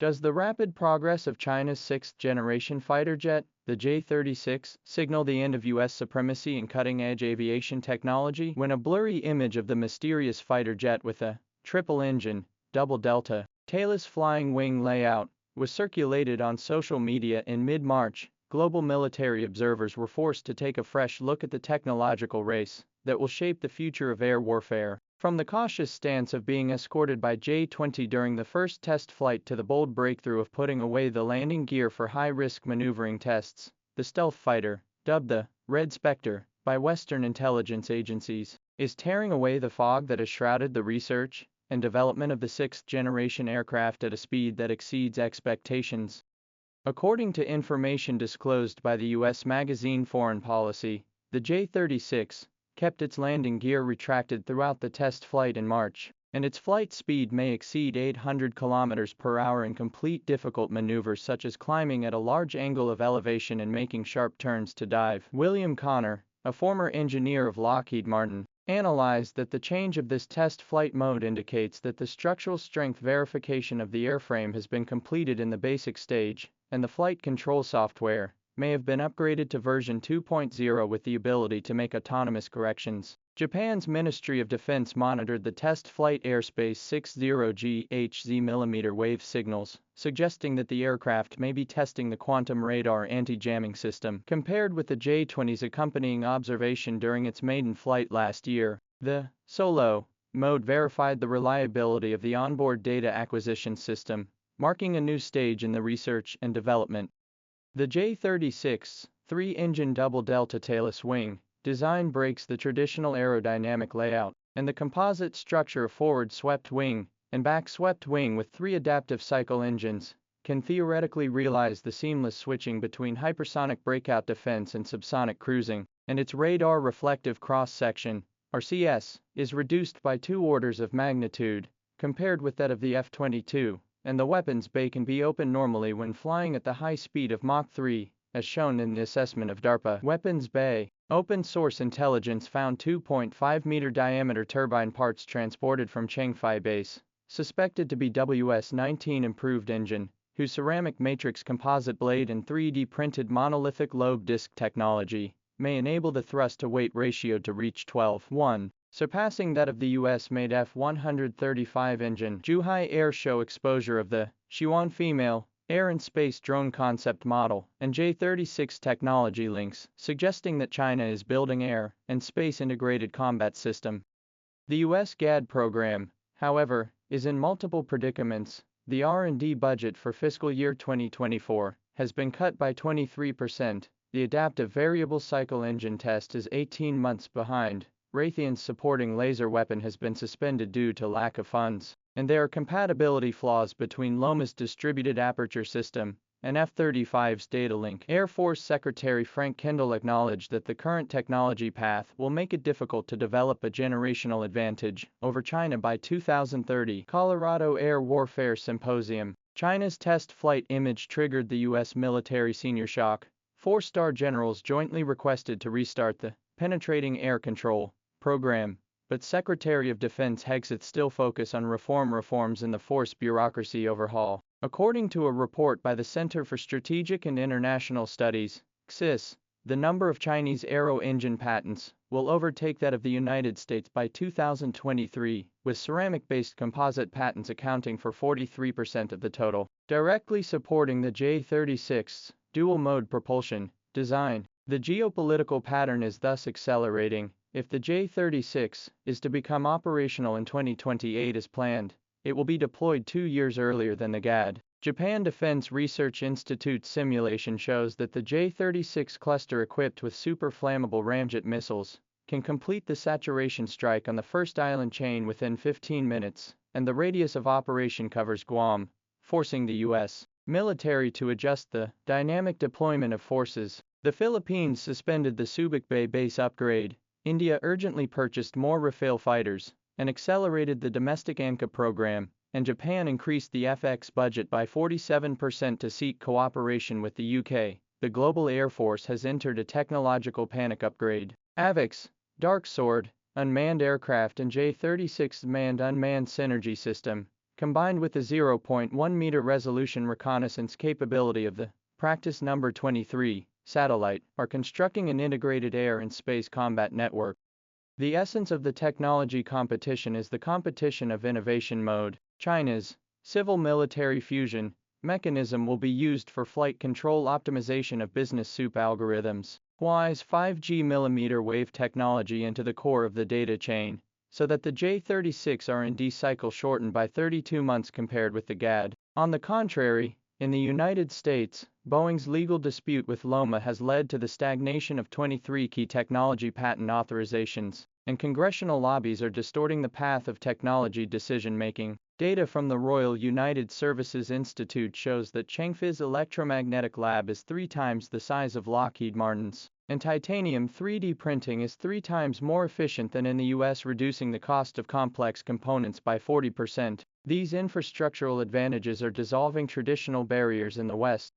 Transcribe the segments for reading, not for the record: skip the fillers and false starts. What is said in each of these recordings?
Does the rapid progress of China's sixth-generation fighter jet, the J-36, signal the end of U.S. supremacy in cutting-edge aviation technology? When a blurry image of the mysterious fighter jet with a triple-engine, double-delta, tailless flying wing layout was circulated on social media in mid-March, global military observers were forced to take a fresh look at the technological race that will shape the future of air warfare. From the cautious stance of being escorted by J-20 during the first test flight to the bold breakthrough of putting away the landing gear for high-risk maneuvering tests, the stealth fighter, dubbed the Red Spectre by Western intelligence agencies, is tearing away the fog that has shrouded the research and development of the sixth-generation aircraft at a speed that exceeds expectations. According to information disclosed by the U.S. magazine Foreign Policy, the J-36 kept its landing gear retracted throughout the test flight in March, and its flight speed may exceed 800 km per hour in complete difficult maneuvers such as climbing at a large angle of elevation and making sharp turns to dive. William Connor, a former engineer of Lockheed Martin, analyzed that the change of this test flight mode indicates that the structural strength verification of the airframe has been completed in the basic stage, and the flight control software may have been upgraded to version 2.0 with the ability to make autonomous corrections. Japan's Ministry of Defense monitored the test flight airspace 60 GHz millimeter wave signals, suggesting that the aircraft may be testing the quantum radar anti-jamming system. Compared with the J-20's accompanying observation during its maiden flight last year, the solo mode verified the reliability of the onboard data acquisition system, marking a new stage in the research and development. The J-36, three-engine double-delta tailless wing design breaks the traditional aerodynamic layout, and the composite structure of forward-swept wing and back-swept wing with three adaptive cycle engines can theoretically realize the seamless switching between hypersonic breakout defense and subsonic cruising, and its radar reflective cross-section, RCS, is reduced by 2 orders of magnitude, compared with that of the F-22. And the weapons bay can be opened normally when flying at the high speed of Mach 3, as shown in the assessment of DARPA weapons bay. Open-source intelligence found 2.5-meter diameter turbine parts transported from Changfei Base, suspected to be WS-19 improved engine, whose ceramic matrix composite blade and 3D printed monolithic lobe disc technology may enable the thrust-to-weight ratio to reach 12:1. Surpassing that of the US-made F-135 engine. Zhuhai Air Show exposure of the Xiwan female air and space drone concept model and J-36 technology links, suggesting that China is building air and space integrated combat system. The US GAD program, however, is in multiple predicaments. The R&D budget for fiscal year 2024 has been cut by 23%. The adaptive variable cycle engine test is 18 months behind. Raytheon's supporting laser weapon has been suspended due to lack of funds, and there are compatibility flaws between Loma's distributed aperture system and F-35's data link. Air Force Secretary Frank Kendall acknowledged that the current technology path will make it difficult to develop a generational advantage over China by 2030. Colorado Air Warfare Symposium. China's test flight image triggered the U.S. military senior shock. 4-star generals jointly requested to restart the penetrating air control program, but Secretary of Defense Hegseth still focus on reforms in the force bureaucracy overhaul. According to a report by the Center for Strategic and International Studies, CSIS, the number of Chinese aero engine patents will overtake that of the United States by 2023, with ceramic-based composite patents accounting for 43% of the total. Directly supporting the J-36's dual-mode propulsion design, the geopolitical pattern is thus accelerating. If the J-36 is to become operational in 2028 as planned, it will be deployed 2 years earlier than the GAD. Japan Defense Research Institute simulation shows that the J-36 cluster equipped with super flammable ramjet missiles can complete the saturation strike on the first island chain within 15 minutes, and the radius of operation covers Guam, forcing the U.S. military to adjust the dynamic deployment of forces. The Philippines suspended the Subic Bay base upgrade. India urgently purchased more Rafale fighters and accelerated the domestic AMCA program, and Japan increased the FX budget by 47% to seek cooperation with the UK. The global Air Force has entered a technological panic upgrade. AVAX, Dark Sword, unmanned aircraft and J-36 manned-unmanned synergy system combined with the 0.1-meter resolution reconnaissance capability of the Practice Number 23 satellite, are constructing an integrated air and space combat network. The essence of the technology competition is the competition of innovation mode. China's civil-military fusion mechanism will be used for flight control optimization of business soup algorithms. Huawei's 5G millimeter wave technology into the core of the data chain, so that the J-36 R&D cycle shortened by 32 months compared with the GAD. On the contrary, in the United States, Boeing's legal dispute with Loma has led to the stagnation of 23 key technology patent authorizations, and congressional lobbies are distorting the path of technology decision-making. Data from the Royal United Services Institute shows that Chengfei's electromagnetic lab is 3 times the size of Lockheed Martin's, and titanium 3D printing is 3 times more efficient than in the US, reducing the cost of complex components by 40%. These infrastructural advantages are dissolving traditional barriers in the West.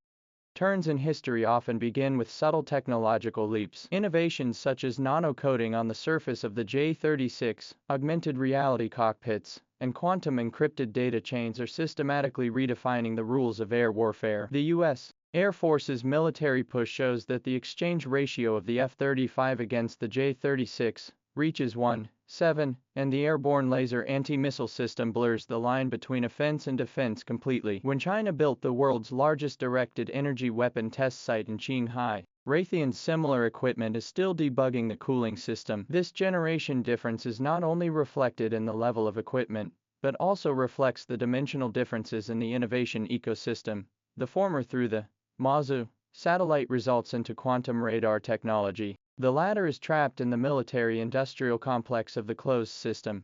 Turns in history often begin with subtle technological leaps. Innovations such as nano-coating on the surface of the J-36, augmented reality cockpits, and quantum encrypted data chains are systematically redefining the rules of air warfare. The U.S. Air Force's military push shows that the exchange ratio of the F-35 against the J-36 reaches 1:7, and the airborne laser anti-missile system blurs the line between offense and defense completely. When China built the world's largest directed energy weapon test site in Qinghai, Raytheon's similar equipment is still debugging the cooling system. This generation difference is not only reflected in the level of equipment, but also reflects the dimensional differences in the innovation ecosystem. The former through the Mazu satellite results into quantum radar technology. The latter is trapped in the military-industrial complex of the closed system.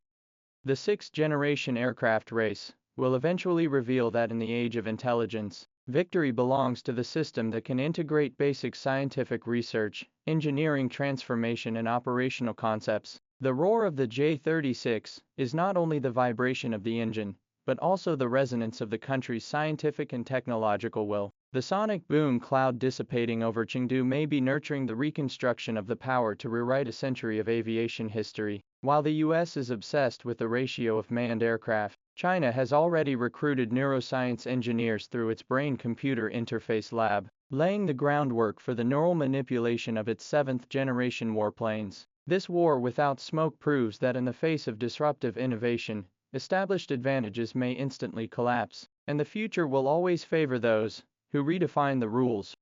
The sixth-generation aircraft race will eventually reveal that in the age of intelligence, victory belongs to the system that can integrate basic scientific research, engineering transformation and operational concepts. The roar of the J-36 is not only the vibration of the engine, but also the resonance of the country's scientific and technological will. The sonic boom cloud dissipating over Chengdu may be nurturing the reconstruction of the power to rewrite a century of aviation history. While the US is obsessed with the ratio of manned aircraft, China has already recruited neuroscience engineers through its brain-computer interface lab, laying the groundwork for the neural manipulation of its 7th-generation warplanes. This war without smoke proves that in the face of disruptive innovation, established advantages may instantly collapse, and the future will always favor those who redefine the rules.